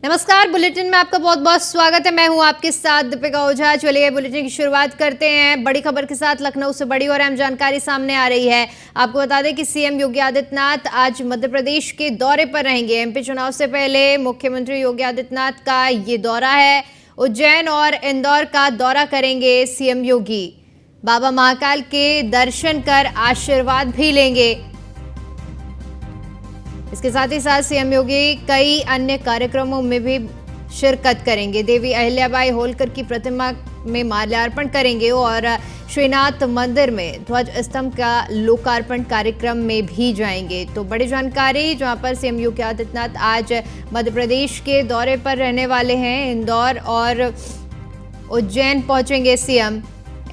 नमस्कार। बुलेटिन में आपका बहुत बहुत स्वागत है। मैं हूं आपके साथ दीपिका ओझा। चलिए बुलेटिन की शुरुआत करते हैं बड़ी खबर के साथ। लखनऊ से बड़ी और अहम जानकारी सामने आ रही है। आपको बता दें कि सीएम योगी आदित्यनाथ आज मध्य प्रदेश के दौरे पर रहेंगे। एमपी चुनाव से पहले मुख्यमंत्री योगी आदित्यनाथ का ये दौरा है। उज्जैन और इंदौर का दौरा करेंगे सीएम योगी। बाबा महाकाल के दर्शन कर आशीर्वाद भी लेंगे। इसके साथ ही साथ सीएम योगी कई अन्य कार्यक्रमों में भी शिरकत करेंगे। देवी अहिल्याबाई होलकर की प्रतिमा में माल्यार्पण करेंगे और श्रीनाथ मंदिर में ध्वज स्तंभ का लोकार्पण कार्यक्रम में भी जाएंगे। तो बड़ी जानकारी जहां पर सीएम योगी आदित्यनाथ आज मध्य प्रदेश के दौरे पर रहने वाले हैं। इंदौर और उज्जैन पहुंचेंगे सीएम।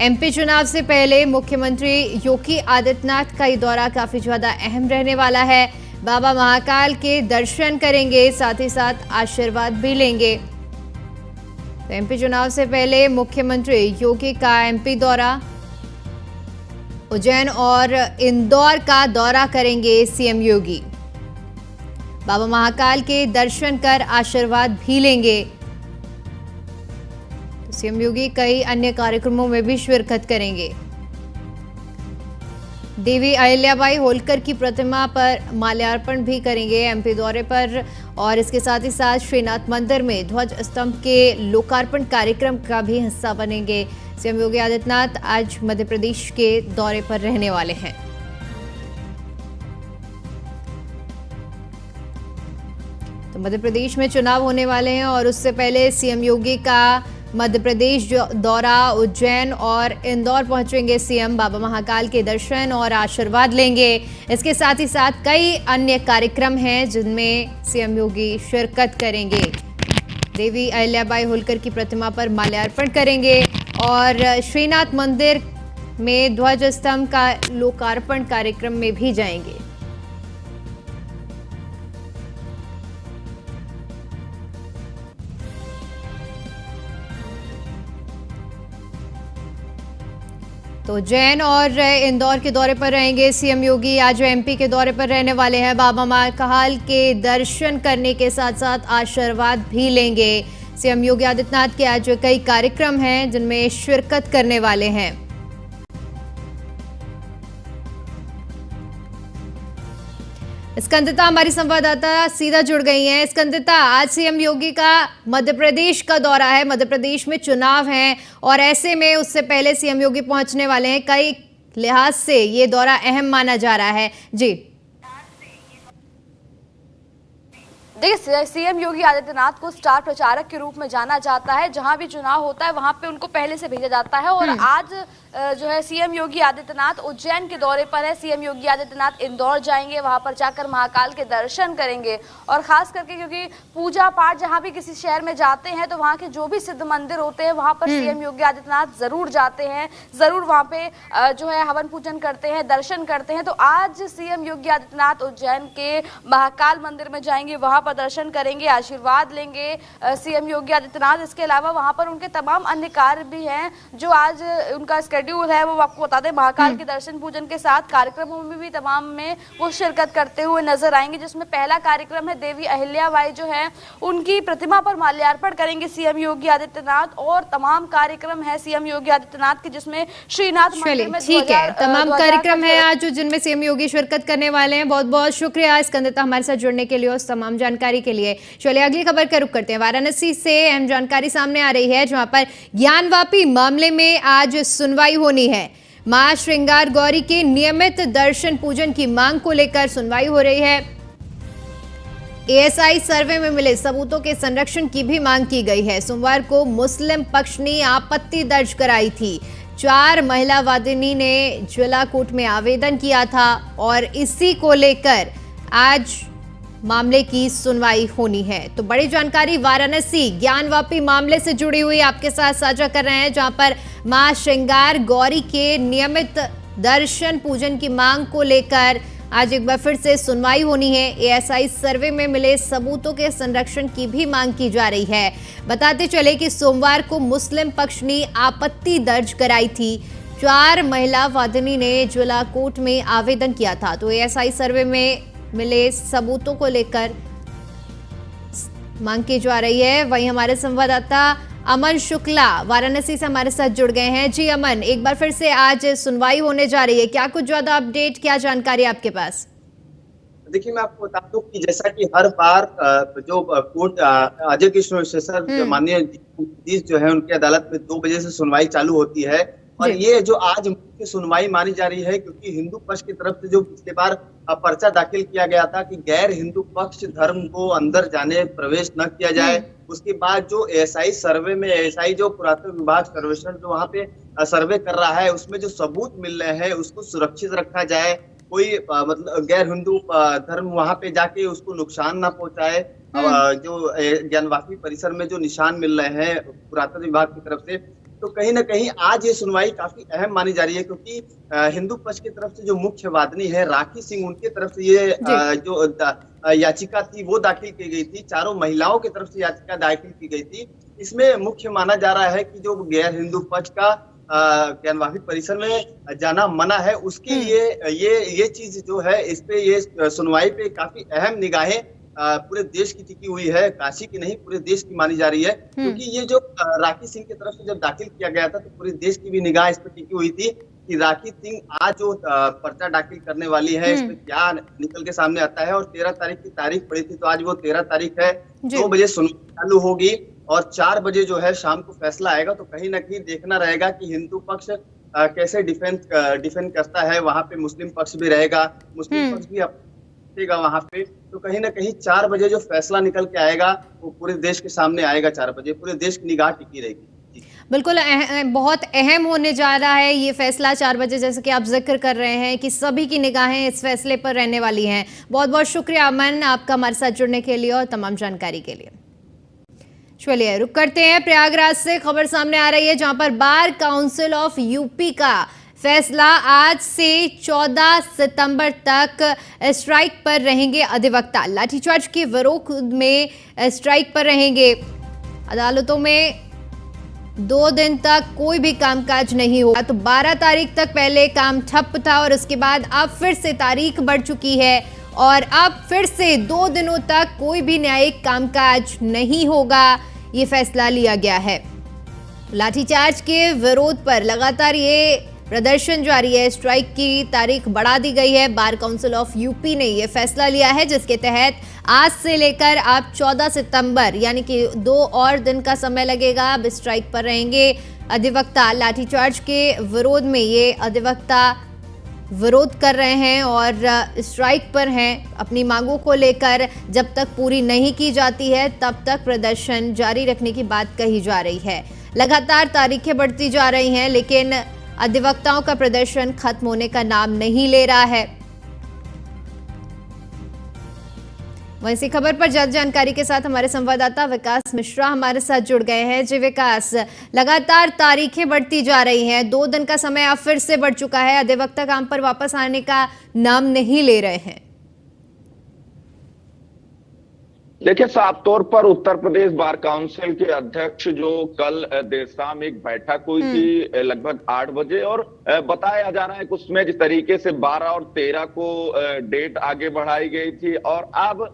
एमपी चुनाव से पहले मुख्यमंत्री योगी आदित्यनाथ का ये दौरा काफी ज्यादा अहम रहने वाला है। बाबा महाकाल के दर्शन करेंगे, साथ ही साथ आशीर्वाद भी लेंगे। तो एमपी चुनाव से पहले मुख्यमंत्री योगी का एमपी दौरा, उज्जैन और इंदौर का दौरा करेंगे सीएम योगी। बाबा महाकाल के दर्शन कर आशीर्वाद भी लेंगे। तो सीएम योगी कई अन्य कार्यक्रमों में भी शिरकत करेंगे। देवी अहिल्याबाई होलकर की प्रतिमा पर माल्यार्पण भी करेंगे एमपी दौरे पर, और इसके साथ ही साथ श्रीनाथ मंदिर में ध्वज स्तंभ के लोकार्पण कार्यक्रम का भी हिस्सा बनेंगे। सीएम योगी आदित्यनाथ आज मध्य प्रदेश के दौरे पर रहने वाले हैं। तो मध्य प्रदेश में चुनाव होने वाले हैं और उससे पहले सीएम योगी का मध्य प्रदेश दौरा, उज्जैन और इंदौर पहुंचेंगे सीएम। बाबा महाकाल के दर्शन और आशीर्वाद लेंगे। इसके साथ ही साथ कई अन्य कार्यक्रम हैं जिनमें सीएम योगी शिरकत करेंगे। देवी अहिल्याबाई होलकर की प्रतिमा पर माल्यार्पण करेंगे और श्रीनाथ मंदिर में ध्वज स्तंभ का लोकार्पण कार्यक्रम में भी जाएंगे। तो उज्जैन और इंदौर के दौरे पर रहेंगे सीएम योगी। आज एमपी के दौरे पर रहने वाले हैं। बाबा महाकाल के दर्शन करने के साथ साथ आशीर्वाद भी लेंगे। सीएम योगी आदित्यनाथ के आज कई कार्यक्रम हैं जिनमें शिरकत करने वाले हैं। स्कंदता हमारी संवाददाता सीधा जुड़ गई हैं। स्कंदता, आज सीएम योगी का मध्य प्रदेश का दौरा है। मध्य प्रदेश में चुनाव हैं और ऐसे में उससे पहले सीएम योगी पहुंचने वाले हैं। कई लिहाज से ये दौरा अहम माना जा रहा है। जी देखिए, सीएम योगी आदित्यनाथ को स्टार प्रचारक के रूप में जाना जाता है। जहां भी चुनाव होता है वहां पे उनको पहले से भेजा जाता है और आज जो है सीएम योगी आदित्यनाथ उज्जैन के दौरे पर है। सीएम योगी आदित्यनाथ इंदौर जाएंगे, वहां पर जाकर महाकाल के दर्शन करेंगे और खास करके क्योंकि पूजा पाठ जहां भी किसी शहर में जाते हैं तो वहां के जो भी सिद्ध मंदिर होते हैं वहां पर सीएम योगी आदित्यनाथ जरूर जाते हैं, जरूर वहां पे जो है हवन पूजन करते हैं, दर्शन करते हैं। तो आज सीएम योगी आदित्यनाथ उज्जैन के महाकाल मंदिर में जाएंगे, वहां पर दर्शन करेंगे, आशीर्वाद लेंगे सीएम योगी आदित्यनाथ। इसके अलावा वहां पर उनके तमाम अन्य कार्य भी हैं जो आज उनका शेड्यूल है, वो आपको बता दें। महाकाल के दर्शन पूजन के साथ कार्यक्रमों में भी तमाम में वो शिरकत करते हुए नजर आएंगे, जिसमें पहला कार्यक्रम है देवी अहिल्याबाई जो है उनकी प्रतिमा पर माल्यार्पण करेंगे सीएम योगी आदित्यनाथ, और तमाम कार्यक्रम है सीएम योगी आदित्यनाथ के जिसमें श्रीनाथ मंदिर में ठीक है, तमाम कार्यक्रम है आज जिनमें सीएम योगी शिरकत करने वाले हैं। बहुत बहुत शुक्रिया स्कंदता हमारे साथ जुड़ने के लिए और तमाम जानकारी के लिए। चलिए अगली खबर का रुख करते हैं। वाराणसी से अहम जानकारी सामने आ रही है जहां पर ज्ञानवापी मामले में आज सुनवाई होनी है। मां श्रृंगार गौरी के नियमित दर्शन पूजन की मांग को लेकर सुनवाई हो रही है। एएसआई सर्वे में मिले सबूतों के संरक्षण की भी मांग की गई है। सोमवार को मुस्लिम पक्ष ने आपत्ति दर्ज कराई थी। 4 महिला वादिनी ने जिला कोर्ट में आवेदन किया था और इसी को लेकर आज मामले की सुनवाई होनी है। तो बड़ी जानकारी वाराणसी ज्ञानवापी मामले से जुड़ी हुई आपके साथ साझा कर रहे हैं, जहां पर मां श्रृंगार गौरी के नियमित दर्शन पूजन की मांग को लेकर आज एक बार फिर से सुनवाई होनी है। एएसआई सर्वे में मिले सबूतों के संरक्षण की भी मांग की जा रही है। बताते चले कि सोमवार को मुस्लिम पक्ष ने आपत्ति दर्ज कराई थी। 4 महिला वादिनी ने जिला कोर्ट में आवेदन किया था। तो एएसआई सर्वे में मिले सबूतों को लेकर मांग की जा रही है। वहीं हमारे संवाददाता अमन शुक्ला वाराणसी से हमारे साथ जुड़ गए हैं। जी अमन, एक बार फिर से आज सुनवाई होने जा रही है, क्या कुछ ज्यादा अपडेट, क्या जानकारी आपके पास? देखिए, मैं आपको बता दूं कि जैसा कि हर बार जो कोर्ट अजय कृष्ण विशेषर जो माननीय न्यायाधीश जो है उनकी अदालत में 2 बजे से सुनवाई चालू होती है। और जी। ये जो आज मुख्य सुनवाई मानी जा रही है, क्योंकि हिंदू पक्ष की तरफ से जो पिछले बार पर्चा दाखिल किया गया था कि गैर हिंदू पक्ष धर्म को अंदर जाने प्रवेश न किया जाए, उसके बाद जो एएसआई सर्वे में एएसआई जो पुरातत्व विभाग सर्वेक्षण जो वहां पे सर्वे कर रहा है, उसमें जो सबूत मिल रहे हैं उसको सुरक्षित रखा जाए, कोई मतलब गैर हिंदू धर्म वहां पे जाके उसको नुकसान ना पहुंचाए। जो ज्ञानवापी परिसर में जो निशान मिल रहे हैं पुरातत्व विभाग की तरफ से, तो कहीं ना कहीं आज ये सुनवाई काफी अहम मानी जा रही है, क्योंकि हिंदू पक्ष की तरफ से जो मुख्य वादनी है राखी सिंह, उनकी तरफ से ये जो याचिका थी वो दाखिल की गई थी। चारों महिलाओं की तरफ से याचिका दाखिल की गई थी। इसमें मुख्य माना जा रहा है कि जो गैर हिंदू पक्ष का ज्ञानवापी परिसर में जाना मना है, उसके लिए ये चीज जो है, इस पे ये सुनवाई पे काफी अहम निगाहें पूरे देश की टिकी हुई है, काशी की नहीं पूरे देश की मानी जा रही है। क्योंकि ये जो राखी सिंह की तरफ से जब दाखिल किया गया था तो पूरे देश की भी निगाह इस पर टिकी हुई थी कि राखी सिंह आज जो पर्चा दाखिल करने वाली है, इसमें क्या निकल के सामने आता है। और 13 तारीख की तारीख पड़ी थी, तो आज वो 13 तारीख है, 2 बजे सुनवाई चालू होगी और 4 बजे जो है शाम को फैसला आएगा। तो कहीं ना कहीं देखना रहेगा कि हिंदू पक्ष कैसे डिफेंड करता है। वहां पे मुस्लिम पक्ष भी रहेगा, मुस्लिम पक्ष भी वहां पे। तो कहीं ना कहीं 4 बजे जो फैसला निकल के आएगा वो पूरे देश के सामने आएगा। 4 बजे पूरे देश की निगाह टिकी रहेगी। बिल्कुल बहुत अहम होने जा रहा है ये फैसला 4 बजे, जैसे कि आप जिक्र कर रहे हैं कि सभी की निगाहें इस फैसले पर रहने वाली हैं। बहुत बहुत शुक्रिया अमन, आपका हमारे साथ जुड़ने के लिए और तमाम जानकारी के लिए। चलिए रुक करते हैं, प्रयागराज से खबर सामने आ रही है जहां पर बार काउंसिल ऑफ यूपी का फैसला आज से 14 सितंबर तक स्ट्राइक पर रहेंगे अधिवक्ता। लाठीचार्ज के विरोध में स्ट्राइक पर रहेंगे। अदालतों में 2 दिन तक कोई भी कामकाज नहीं होगा। तो 12 तारीख तक पहले काम ठप था और उसके बाद अब फिर से तारीख बढ़ चुकी है और अब फिर से 2 दिनों तक कोई भी न्यायिक कामकाज नहीं होगा। ये फैसला लिया गया है। लाठीचार्ज के विरोध पर लगातार ये प्रदर्शन जारी है। स्ट्राइक की तारीख बढ़ा दी गई है। बार काउंसिल ऑफ यूपी ने यह फैसला लिया है, जिसके तहत आज से लेकर अब 14 सितंबर यानी कि 2 और दिन का समय लगेगा। अब स्ट्राइक पर रहेंगे अधिवक्ता। लाठीचार्ज के विरोध में ये अधिवक्ता विरोध कर रहे हैं और स्ट्राइक पर हैं। अपनी मांगों को लेकर जब तक पूरी नहीं की जाती है तब तक प्रदर्शन जारी रखने की बात कही जा रही है। लगातार तारीखें बढ़ती जा रही हैं, लेकिन अधिवक्ताओं का प्रदर्शन खत्म होने का नाम नहीं ले रहा है। वहीं इसी खबर पर ज्यादा जानकारी के साथ हमारे संवाददाता विकास मिश्रा हमारे साथ जुड़ गए हैं। जी विकास, लगातार तारीखें बढ़ती जा रही हैं, 2 दिन का समय अब फिर से बढ़ चुका है, अधिवक्ता काम पर वापस आने का नाम नहीं ले रहे हैं। देखिए, साफ तौर पर उत्तर प्रदेश बार काउंसिल के अध्यक्ष जो कल देर शाम एक बैठक हुई थी लगभग 8 बजे, और बताया जा रहा है कि उसमें जिस तरीके से 12 और 13 को डेट आगे बढ़ाई गई थी और अब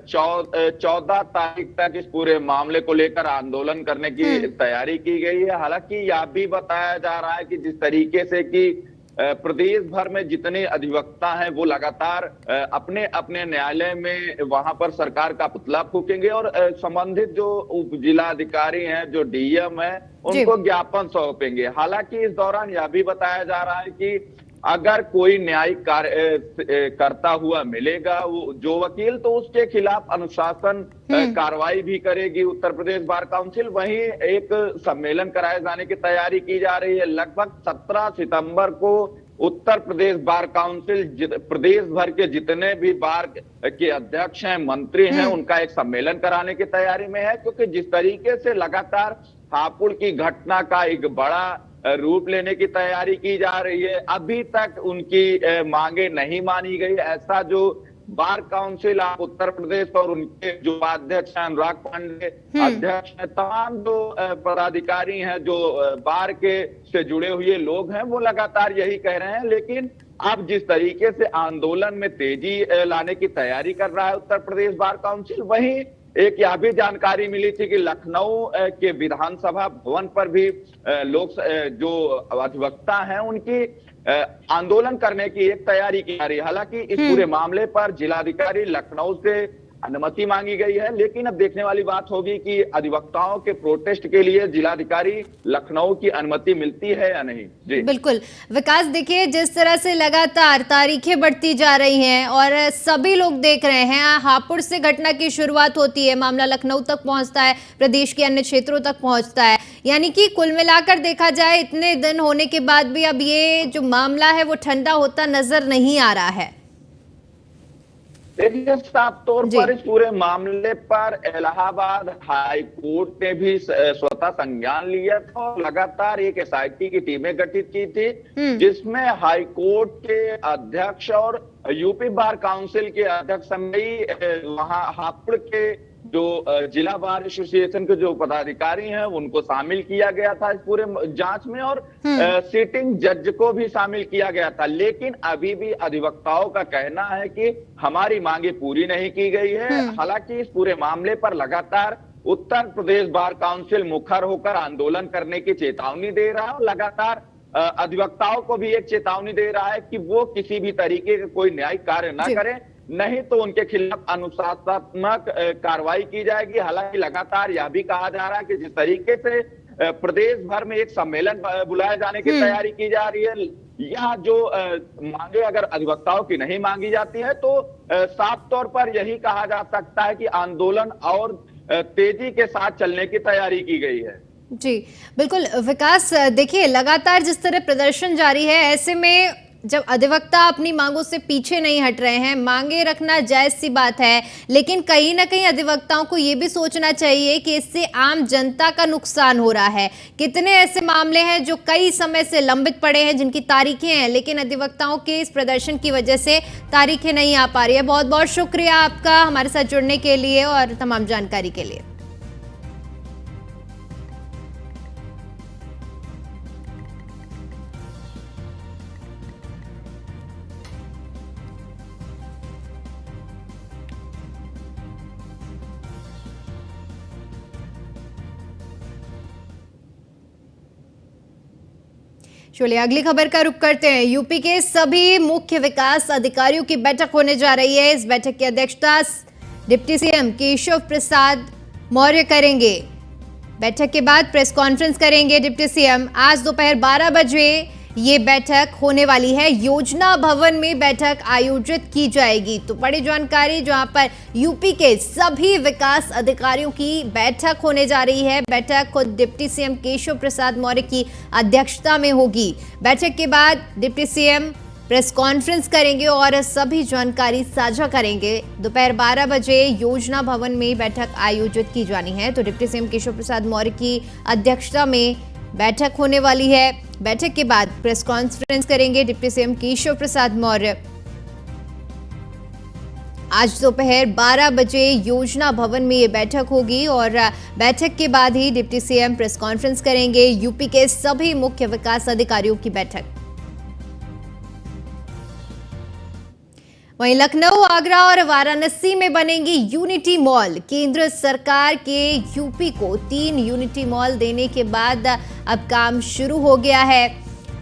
14 तारीख तक इस पूरे मामले को लेकर आंदोलन करने की तैयारी की गई है। हालांकि यह भी बताया जा रहा है कि जिस तरीके से कि प्रदेश भर में जितने अधिवक्ता हैं वो लगातार अपने अपने न्यायालय में वहां पर सरकार का पुतला फूकेंगे और संबंधित जो उप जिलाधिकारी हैं, जो डीएम है, उनको ज्ञापन सौंपेंगे। हालांकि इस दौरान यह भी बताया जा रहा है कि अगर कोई न्यायिक कार्य करता हुआ मिलेगा वो जो वकील, तो उसके खिलाफ अनुशासन कार्रवाई भी करेगी उत्तर प्रदेश बार काउंसिल। वहीं एक सम्मेलन कराए जाने की तैयारी की जा रही है। लगभग 17 सितंबर को उत्तर प्रदेश बार काउंसिल प्रदेश भर के जितने भी बार के अध्यक्ष हैं, मंत्री हैं, उनका एक सम्मेलन कराने की तैयारी में है। क्योंकि जिस तरीके से लगातार हापुड़ की घटना का एक बड़ा रूप लेने की तैयारी की जा रही है, अभी तक उनकी मांगे नहीं मानी गई। ऐसा जो बार काउंसिल आप उत्तर प्रदेश और उनके जो अध्यक्ष हैं, अनुराग पांडे अध्यक्ष हैं, तमाम जो पदाधिकारी हैं, जो बार के से जुड़े हुए लोग हैं, वो लगातार यही कह रहे हैं। लेकिन अब जिस तरीके से आंदोलन में तेजी लाने की तैयारी कर रहा है उत्तर प्रदेश बार काउंसिल, वहीं एक यह भी जानकारी मिली थी कि लखनऊ के विधानसभा भवन पर भी लोग जो अधिवक्ता हैं उनकी आंदोलन करने की एक तैयारी की जा रही है। हालांकि इस पूरे मामले पर जिलाधिकारी लखनऊ से अनुमति मांगी गई है, लेकिन अब देखने वाली बात होगी कि अधिवक्ताओं के प्रोटेस्ट के लिए जिलाधिकारी लखनऊ की अनुमति मिलती है या नहीं। जी बिल्कुल विकास, देखिए जिस तरह से लगातार तारीखें बढ़ती जा रही हैं और सभी लोग देख रहे हैं, हापुड़ से घटना की शुरुआत होती है, मामला लखनऊ तक पहुंचता है, प्रदेश के अन्य क्षेत्रों तक पहुंचता है, यानी कि कुल मिलाकर देखा जाए इतने दिन होने के बाद भी अब ये जो मामला है वो ठंडा होता नजर नहीं आ रहा है। देखिए साफ तौर पर इस पूरे मामले पर इलाहाबाद हाई कोर्ट ने भी स्वतः संज्ञान लिया था और लगातार एक एसआईटी की टीमें गठित की थी, जिसमें हाई कोर्ट के अध्यक्ष और यूपी बार काउंसिल के अध्यक्ष समेत वहां हापुड़ के जो जिला बार एसोसिएशन के जो पदाधिकारी हैं उनको शामिल किया गया था इस पूरे जांच में, और सिटिंग जज को भी शामिल किया गया था। लेकिन अभी भी अधिवक्ताओं का कहना है कि हमारी मांगे पूरी नहीं की गई है। हालांकि इस पूरे मामले पर लगातार उत्तर प्रदेश बार काउंसिल मुखर होकर आंदोलन करने की चेतावनी दे रहा है और लगातार अधिवक्ताओं को भी एक चेतावनी दे रहा है कि वो किसी भी तरीके का कोई न्यायिक कार्य न करें, नहीं तो उनके खिलाफ अनुशासनात्मक कार्रवाई की जाएगी। हालांकि लगातार यह भी कहा जा रहा है कि जिस तरीके से प्रदेश भर में एक सम्मेलन बुलाए जाने की तैयारी की जा रही है, यह जो मांगे अगर अधिवक्ताओं की नहीं मांगी जाती है तो साफ तौर पर यही कहा जा सकता है कि आंदोलन और तेजी के साथ चलने की तैयारी की गई है। जी बिल्कुल विकास, देखिए लगातार जिस तरह प्रदर्शन जारी है, ऐसे में जब अधिवक्ता अपनी मांगों से पीछे नहीं हट रहे हैं, मांगे रखना जायज सी बात है, लेकिन कहीं ना कहीं अधिवक्ताओं को ये भी सोचना चाहिए कि इससे आम जनता का नुकसान हो रहा है। कितने ऐसे मामले हैं जो कई समय से लंबित पड़े हैं, जिनकी तारीखें हैं, लेकिन अधिवक्ताओं के इस प्रदर्शन की वजह से तारीखें नहीं आ पा रही है। बहुत बहुत शुक्रिया आपका हमारे साथ जुड़ने के लिए और तमाम जानकारी के लिए। चलिए अगली खबर का रुख करते हैं। यूपी के सभी मुख्य विकास अधिकारियों की बैठक होने जा रही है। इस बैठक की अध्यक्षता डिप्टी सीएम केशव प्रसाद मौर्य करेंगे। बैठक के बाद प्रेस कॉन्फ्रेंस करेंगे डिप्टी सीएम। आज दोपहर 12 बजे ये बैठक होने वाली है। योजना भवन में बैठक आयोजित की जाएगी। तो बड़ी जानकारी, जहां पर यूपी के सभी विकास अधिकारियों की बैठक होने जा रही है। बैठक खुद डिप्टी सीएम केशव प्रसाद मौर्य की अध्यक्षता में होगी। बैठक के बाद डिप्टी सीएम प्रेस कॉन्फ्रेंस करेंगे और सभी जानकारी साझा करेंगे। दोपहर 12 बजे योजना भवन में बैठक आयोजित की जानी है। तो डिप्टी सीएम केशव प्रसाद मौर्य की अध्यक्षता में बैठक होने वाली है। बैठक के बाद प्रेस कॉन्फ्रेंस करेंगे डिप्टी सीएम केशव प्रसाद मौर्य। आज दोपहर 12 बजे योजना भवन में ये बैठक होगी और बैठक के बाद ही डिप्टी सीएम प्रेस कॉन्फ्रेंस करेंगे। यूपी के सभी मुख्य विकास अधिकारियों की बैठक। वहीं लखनऊ, आगरा और वाराणसी में बनेंगी यूनिटी मॉल। केंद्र सरकार के यूपी को 3 यूनिटी मॉल देने के बाद अब काम शुरू हो गया है।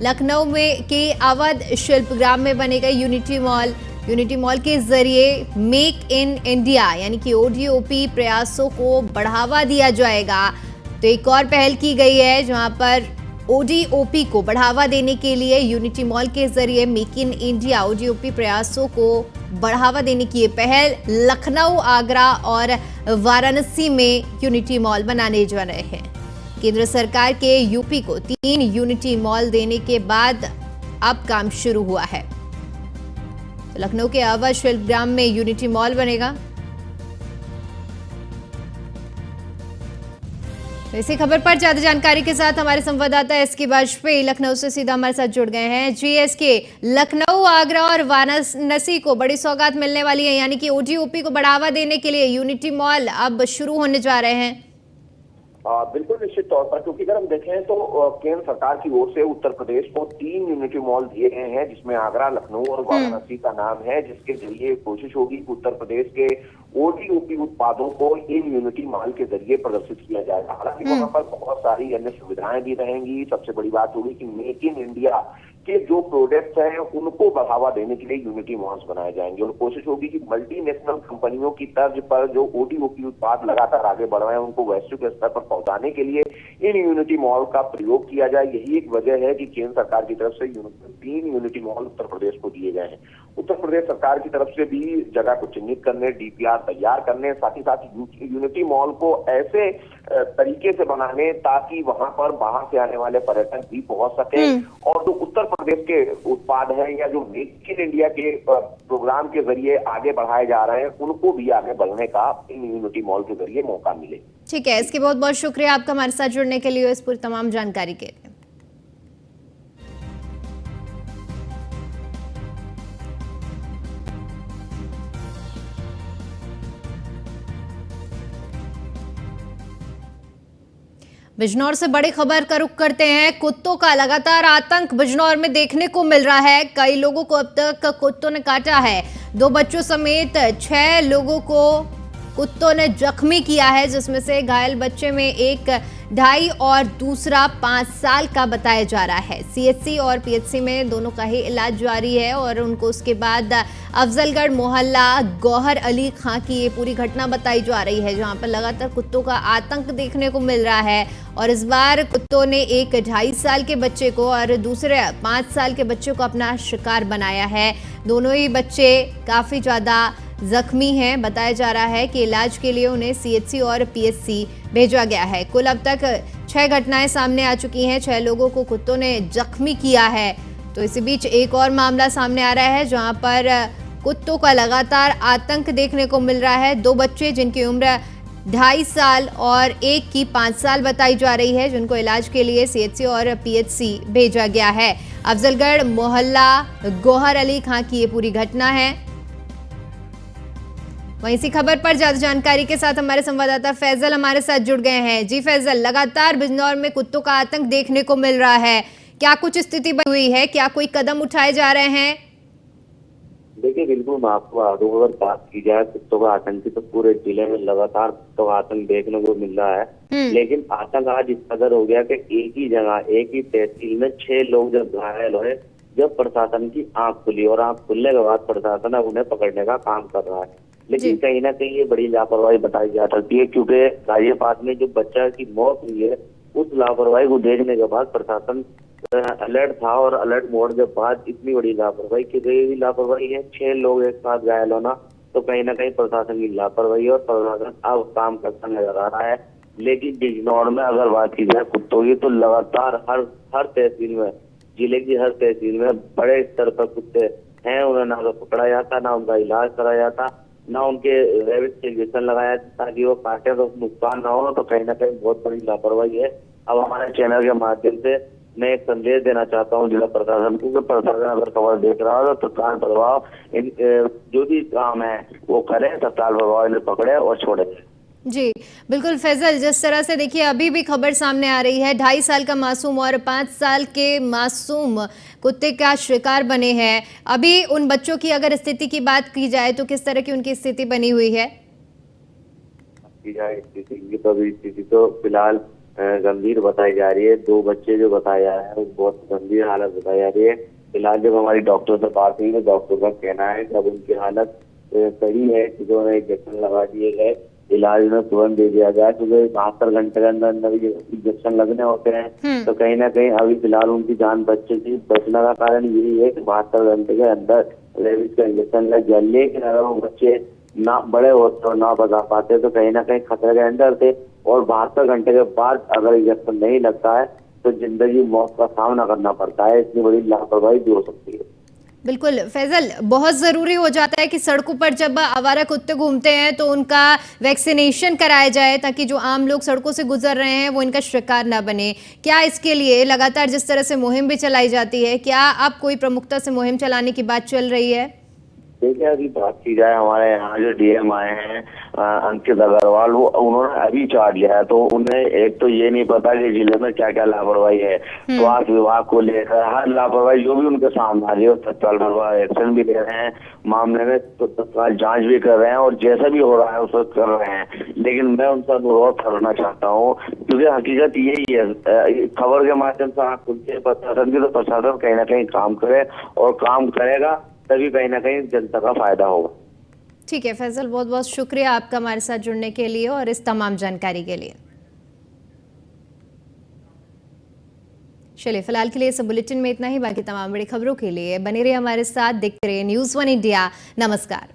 लखनऊ में के अवध शिल्पग्राम में बनेगा यूनिटी मॉल। यूनिटी मॉल के जरिए मेक इन इंडिया यानी कि ओडीओपी प्रयासों को बढ़ावा दिया जाएगा। तो एक और पहल की गई है, जहां पर ओडीओपी को बढ़ावा देने के लिए यूनिटी मॉल के जरिए मेक इन इंडिया ओडीओपी प्रयासों को बढ़ावा देने की ये पहल लखनऊ, आगरा और वाराणसी में यूनिटी मॉल बनाने जा रहे हैं। केंद्र सरकार के यूपी को 3 यूनिटी मॉल देने के बाद अब काम शुरू हुआ है। तो लखनऊ के अवध शिल्पग्राम में यूनिटी मॉल बनेगा। इसी खबर पर ज्यादा जानकारी के साथ हमारे संवाददाता एसके वाजपेयी लखनऊ से सीधा हमारे साथ जुड़ गए हैं। जी एसके, लखनऊ, आगरा और वाराणसी को बड़ी सौगात मिलने वाली है, यानी कि ओडीओपी को बढ़ावा देने के लिए यूनिटी मॉल अब शुरू होने जा रहे हैं। बिल्कुल निश्चित तौर पर, क्योंकि अगर हम देखें तो केंद्र सरकार की ओर से उत्तर प्रदेश को 3 यूनिटी मॉल दिए गए हैं, जिसमें आगरा, लखनऊ और वाराणसी का नाम है, जिसके जरिए कोशिश होगी कि उत्तर प्रदेश के ओडीओपी उत्पादों को इन यूनिटी मॉल के जरिए प्रदर्शित किया जाएगा। हालांकि वहां पर बहुत सारी अन्य सुविधाएं भी रहेंगी। सबसे बड़ी बात होगी कि मेक इन इंडिया के जो प्रोडक्ट्स हैं उनको बढ़ावा देने के लिए यूनिटी मॉल्स बनाए जाएंगे और कोशिश होगी कि मल्टीनेशनल कंपनियों की तर्ज पर जो ओडीओपी उत्पाद लगातार आगे बढ़ रहे हैं उनको वैश्विक स्तर पर पहुंचाने के लिए इन यूनिटी मॉल का प्रयोग किया जाए। यही एक वजह है कि केंद्र सरकार की तरफ से 3 यूनिटी मॉल उत्तर प्रदेश को दिए गए हैं। उत्तर प्रदेश सरकार की तरफ से भी जगह को चिन्हित करने, डीपीआर तैयार करने, साथ ही यूनिटी मॉल को ऐसे तरीके से बनाने ताकि वहां पर बाहर से आने वाले पर्यटक भी पहुंच सके और जो उत्तर प्रदेश के उत्पाद हैं या जो मेक इन इंडिया के प्रोग्राम के जरिए आगे बढ़ाए जा रहे हैं उनको भी आगे बढ़ने का इन यूनिटी मॉल के जरिए मौका मिले। ठीक है, इसके बहुत बहुत शुक्रिया आपका हमारे साथ जुड़ने के लिए, इस पूरी तमाम जानकारी के लिए। बिजनौर से बड़ी खबर का रुख करते हैं। कुत्तों का लगातार आतंक बिजनौर में देखने को मिल रहा है। कई लोगों को अब तक कुत्तों ने काटा है। 2 बच्चों समेत 6 लोगों को कुत्तों ने जख्मी किया है, जिसमें से घायल बच्चे में एक 2.5 और दूसरा 5 साल का बताया जा रहा है। सीएचसी और पीएचसी में दोनों का ही इलाज जारी है और उनको उसके बाद अफजलगढ़ मोहल्ला गौहर अली खां की ये पूरी घटना बताई जा रही है, जहां पर लगातार कुत्तों का आतंक देखने को मिल रहा है। और इस बार कुत्तों ने एक 2.5 साल के बच्चे को और दूसरे 5 साल के बच्चे को अपना शिकार बनाया है। दोनों ही बच्चे काफ़ी ज़्यादा जख्मी हैं। बताया जा रहा है कि इलाज के लिए उन्हें सीएचसी और पीएचसी भेजा गया है। कुल अब तक 6 घटनाएं सामने आ चुकी हैं। 6 लोगों को कुत्तों ने जख्मी किया है। तो इसी बीच एक और मामला सामने आ रहा है, जहां पर कुत्तों का लगातार आतंक देखने को मिल रहा है। 2 बच्चे जिनकी उम्र 2.5 साल और एक की 5 साल बताई जा रही है, जिनको इलाज के लिए सीएचसी और पीएचसी भेजा गया है। अफजलगढ़ मोहल्ला गौहर अली खां की ये पूरी घटना है। वहीं इसी खबर पर ज्यादा जानकारी के साथ हमारे संवाददाता फैजल हमारे साथ जुड़ गए हैं। जी फैजल, लगातार बिजनौर में कुत्तों का आतंक देखने को मिल रहा है, क्या कुछ स्थिति बनी हुई है, क्या कोई कदम उठाए जा रहे हैं? देखिए, बिल्कुल मैं आपको अगर बात की जाए कुत्तों का आतंक की, तो पूरे जिले में लगातार कुत्तों का आतंक देखने को मिल रहा है। लेकिन आतंक आज इस कदर हो गया कि एक ही जगह, एक ही तहसील में 6 लोग जब घायल हुए, जब प्रशासन की आंख खुली और आंख खुलने के बाद प्रशासन अब उन्हें पकड़ने का काम कर रहा है। लेकिन कहीं ना कहीं ये बड़ी लापरवाही बताई जा सकती है, क्योंकि गाजियाबाद में जो बच्चा की मौत हुई है उस लापरवाही को देखने के बाद प्रशासन अलर्ट था और अलर्ट मोड के बाद इतनी बड़ी लापरवाही की गई। लापरवाही है 6 लोग एक साथ घायल होना, तो कहीं ना कहीं प्रशासन की लापरवाही और प्रशासन अब काम करता नजर आ रहा है। लेकिन बिजनौर में अगर बात की जाए कुत्तों की, तो लगातार हर तहसील में, जिले की हर तहसील में बड़े स्तर पर कुत्ते हैं। उन्हें ना तो पकड़ा जाता, ना उनका इलाज कराया जाता, ना उनके रेबिस के इंजेक्शन लगाया ताकि वो काटे तो नुकसान ना हो। तो कहीं ना कहीं बहुत बड़ी लापरवाही है। अब हमारे चैनल के माध्यम से मैं एक संदेश देना चाहता हूँ जिला प्रशासन को, कि प्रशासन अगर खबर देख रहा हो तो तत्काल प्रभाव जो भी काम है वो करे, तत्काल प्रभाव इन्हें पकड़े और छोड़े। जी बिल्कुल फैजल, जिस तरह से देखिए अभी भी खबर सामने आ रही है, 2.5 साल का मासूम और 5 साल के मासूम कुत्ते का शिकार बने हैं। अभी उन बच्चों की अगर स्थिति की बात की जाए तो किस तरह की उनकी स्थिति बनी हुई है? स्थिति तो फिलहाल गंभीर बताई जा रही है। 2 बच्चे जो बताए जा रहे हैं वो बहुत गंभीर हालत बताई जा रही है। फिलहाल जब हमारी डॉक्टर से बात हुई तो डॉक्टर का कहना है कि अब उनकी हालत सही है, क्योंकि उन्हें इंजेक्शन लगा दिए गए, इलाज में तुरंत दे दिया गया, क्योंकि 72 घंटे के अंदर अंदर इंजेक्शन लगने होते हैं। तो कहीं ना कहीं अभी फिलहाल उनकी जान बचने का कारण यही है कि 72 घंटे के अंदर रेबीज का इंजेक्शन लग गया। लेकिन अगर वो बच्चे ना बड़े होते और ना बता पाते तो कहीं ना कहीं खतरे के अंदर थे, और 72 घंटे के बाद अगर इंजेक्शन नहीं लगता है तो जिंदगी मौत का सामना करना पड़ता है। इतनी बड़ी लापरवाही भी हो सकती है। बिल्कुल फैजल, बहुत ज़रूरी हो जाता है कि सड़कों पर जब आवारा कुत्ते घूमते हैं तो उनका वैक्सीनेशन कराया जाए, ताकि जो आम लोग सड़कों से गुजर रहे हैं वो इनका शिकार ना बने। क्या इसके लिए लगातार जिस तरह से मुहिम भी चलाई जाती है, क्या अब कोई प्रमुखता से मुहिम चलाने की बात चल रही है? देखिए, अभी बात की जाए, हमारे यहाँ जो डीएम आए हैं अंकित अग्रवाल, वो उन्होंने अभी चार्ज लिया है, तो उन्हें एक तो ये नहीं पता कि जिले में क्या क्या लापरवाही है। स्वास्थ्य विभाग को लेकर हर लापरवाही जो भी उनके सामने आ रही है तत्काल एक्शन भी ले रहे हैं, मामले में तो तत्काल जांच भी कर रहे हैं, और जैसा भी हो रहा है उसको कर रहे हैं। लेकिन मैं उनका अनुरोध करना चाहता हूँ, क्योंकि हकीकत यही है, खबर के माध्यम से आँख खुलती है प्रशासन की, तो प्रशासन कहीं ना कहीं काम करे, और काम करेगा तभी कहीं ना कहीं जनता का फायदा होगा। ठीक है फैजल, बहुत बहुत शुक्रिया आपका हमारे साथ जुड़ने के लिए और इस तमाम जानकारी के लिए। चलिए फिलहाल के लिए इस बुलेटिन में इतना ही। बाकी तमाम बड़ी खबरों के लिए बने रहिए हमारे साथ, देखते रहिए न्यूज़ 1 इंडिया। नमस्कार।